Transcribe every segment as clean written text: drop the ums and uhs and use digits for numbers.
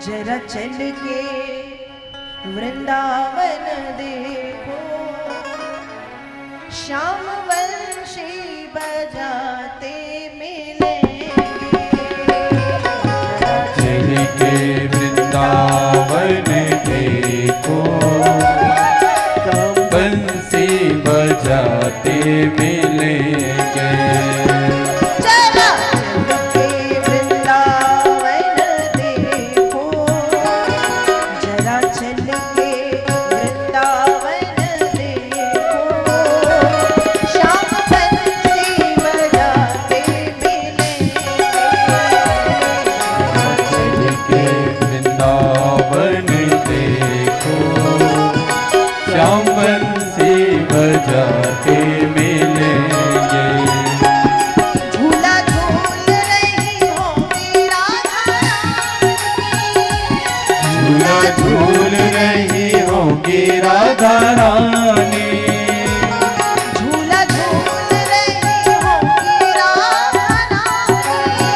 जरा चल के वृंदावन देखो, श्याम वंशी बजाते मिलेंगे। चल के वृंदावन देखो, श्याम बंसी बजाते मिलेंगे। बजाते मिलेंगे। झूला झूल रही होंगी राधा रानी, झूला झूल रही होंगी राधा रानी, झूला झूल रही होंगी राधा रानी,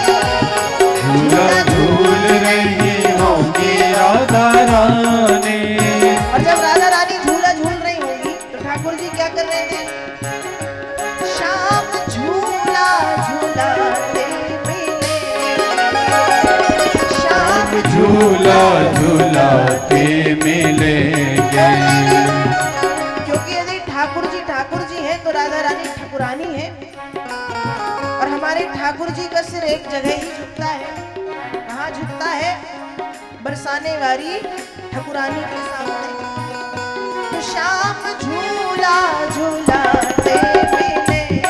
झूला झूल रही होंगी राधा रानी। और जब राधा रानी झूला झूल रही होंगी तो ठाकुर जी क्या कर रहे थे? श्याम झूला झूलाते मिलेंगे, श्याम झूला झूलाते मिलेंगे। क्योंकि यदि ठाकुर जी हैं तो राधा रानी ठाकुरानी है, और हमारे ठाकुर जी का सिर एक जगह ही झुकता है। कहाँ झुकता है? बरसाने वाली ठाकुरानी के सामने। तो श्याम झूला झूलाते मिलेंगे,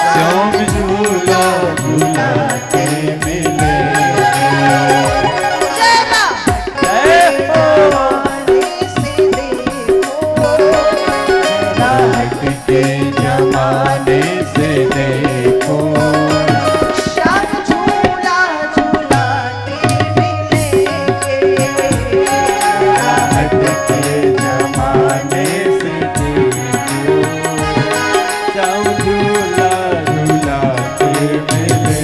श्याम झूला झूलाते मिलेंगे। के जमाने से देखो, श्याम झूला झूलाते मिलेंगे। हट के जमाने से देखो, श्याम झूला झूलाते मिलेंगे।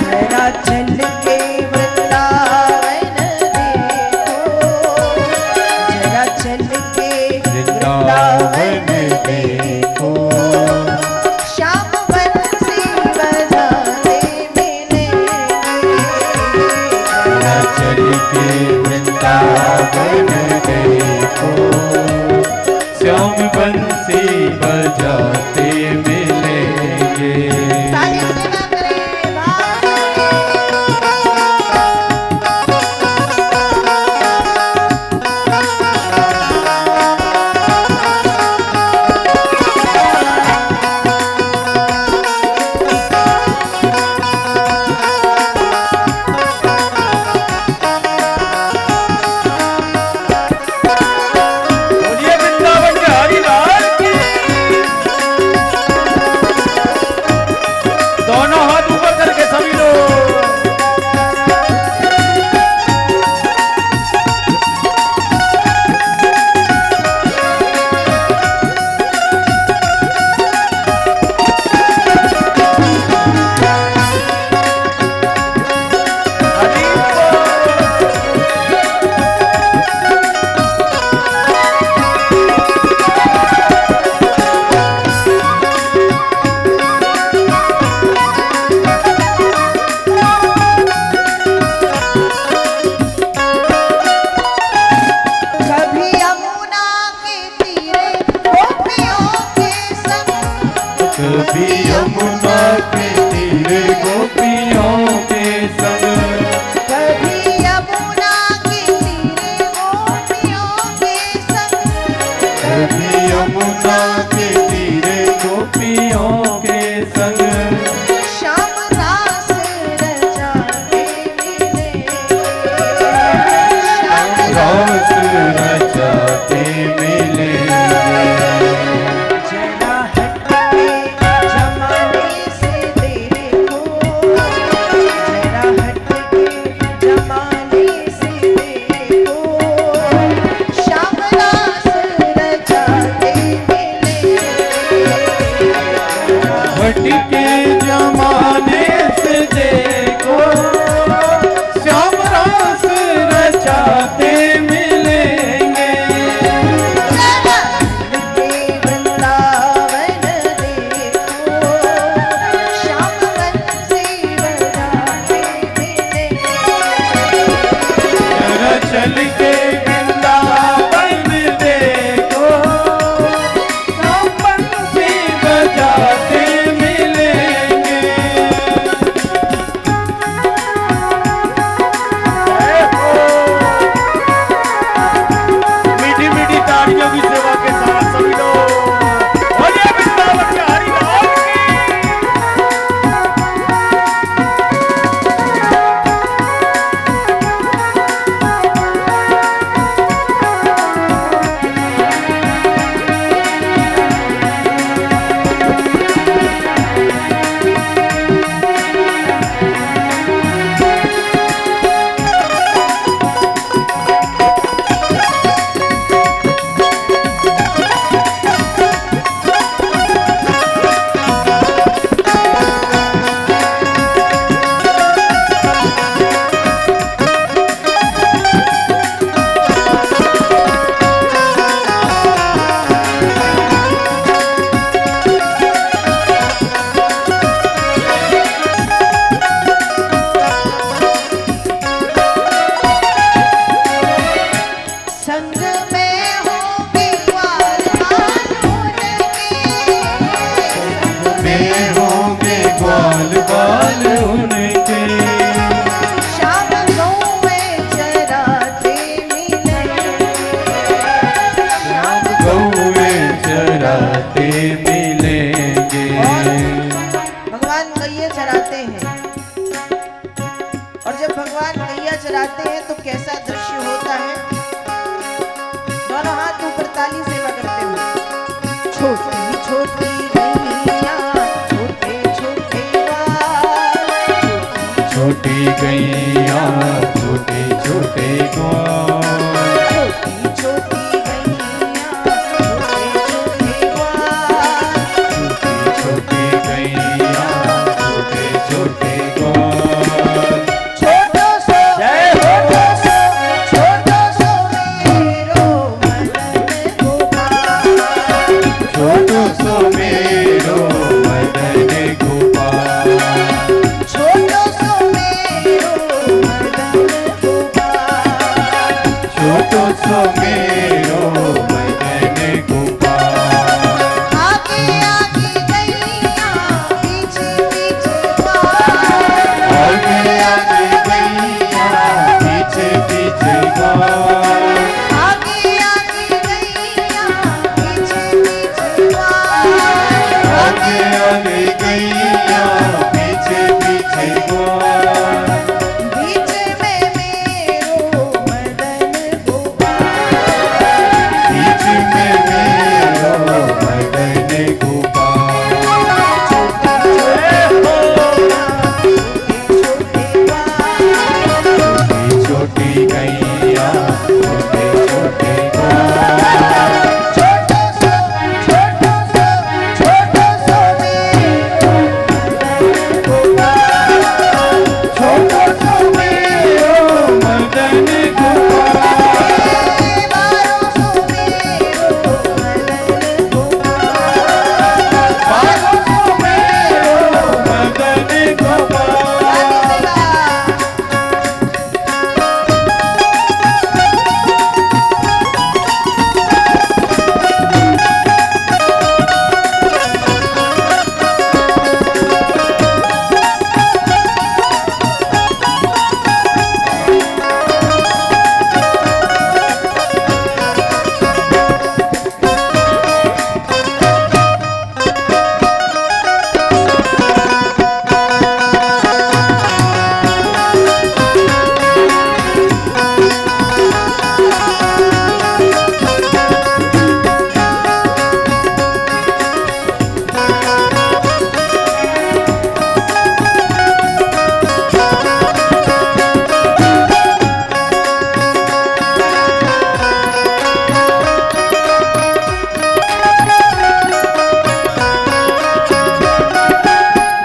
जरा चल के वृंदावन देखो, जरा चल के वृंदावन देखो, श्याम बंसी बजाते मिलेंगे। चल के वृंदावन देखो, श्याम बंसी बजाते मिलेंगे। कभी यमुना के तीरे गोपियों के संग, कभी यमुना के तीरे गोपियों के संग, कभी यमुना के तीरे गोपियों के संग, श्याम रास रचाते मिलेंगे, श्याम रास रचाते मिलेंगे। जरा हट के जमाने से देखो, जरा हट भगवान गैया चराते हैं तो कैसा दृश्य होता है। दोनों हाथ ऊपर ताली सेवा करते हुए। छोटी छोटी गैया छोटे छोटे ग्वाल, छोटी गैया छोटे छोटे ग्वाल, छोटी छोटी गैया छोटे छोटे ग्वाल, छोटी गैया छोटे छोटे ग्वाल। छोटो सो छोटो सो छोटो सो मेरो मदन गोपाल, छोटो सो मेरो मदन गोपाल, छोटो सो मेरो मदन गोपाल, छोटो सो मेरो मदन गोपाल। आगे आगे गैया पीछे पीछे ग्वाल, आगे आगे गैया पीछे पीछे ग्वाल, आगे आगे गैया पीछे पीछे ग्वाल, आगे आगे गैया पीछे पीछे ग्वाल। बीच में मेरो मदन गोपाल, बीच में मेरो मदन गोपाल। छोटी गैया छोटे छोटे ग्वाल, छोटो सो छोटो सो छोटो सो मेरो मदन गोपाल, छोटो सो मेरो मदन गोपाल, बारों सो मेरो मदन गोपाल, बारों सो मेरो मदन गोपाल।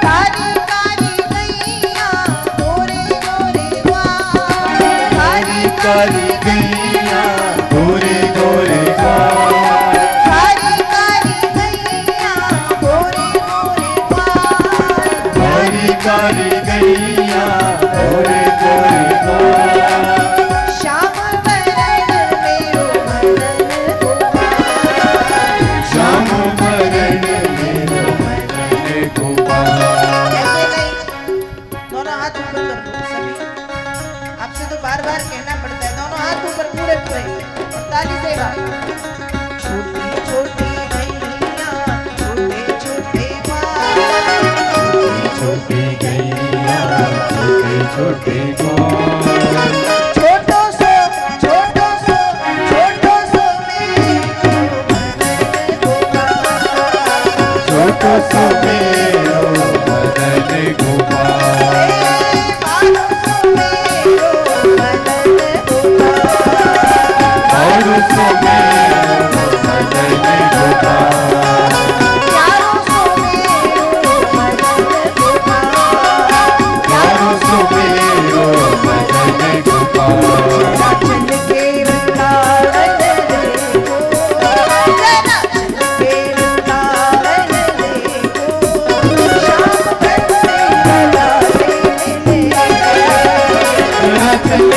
कारी कारी गैया गोरे गोरे ग्वाल, कारी काली गैया गोरे गोरे ग्वाल, कारी कारी गैया गोरे गोरे ग्वाल, काली काली गैया गोरे गोरे ग्वाल। श्याम बरन मेरो मदन गोपाल, श्याम बरन मेरो मदन गोपाल। ऐसे नहीं, दोनों हाथ ऊपर कर दो सभी। आपसे तो बार बार कहना पड़ता है, दोनों हाथ ऊपर पूरे पूरे और ताली सेवा। छोटी छोटी गैया छोटे छोटे ग्वाल, छोटी गैया छोटे छोटे ग्वाल, छोटो सो छोटो सो छोटो सो मेरो मदन गोपाल, छोटो सो मेरो मदन गोपाल। बारों सो मेरो मदन गोपाल, बारों सो मेरो मदन गोपाल, प्यारों सो मेरो मदन गोपाल, बारों सो मेरो मदन गोपाल। चल के वृंदावन देखो, चल के वृंदावन देखो, श्याम बन से लगा ले।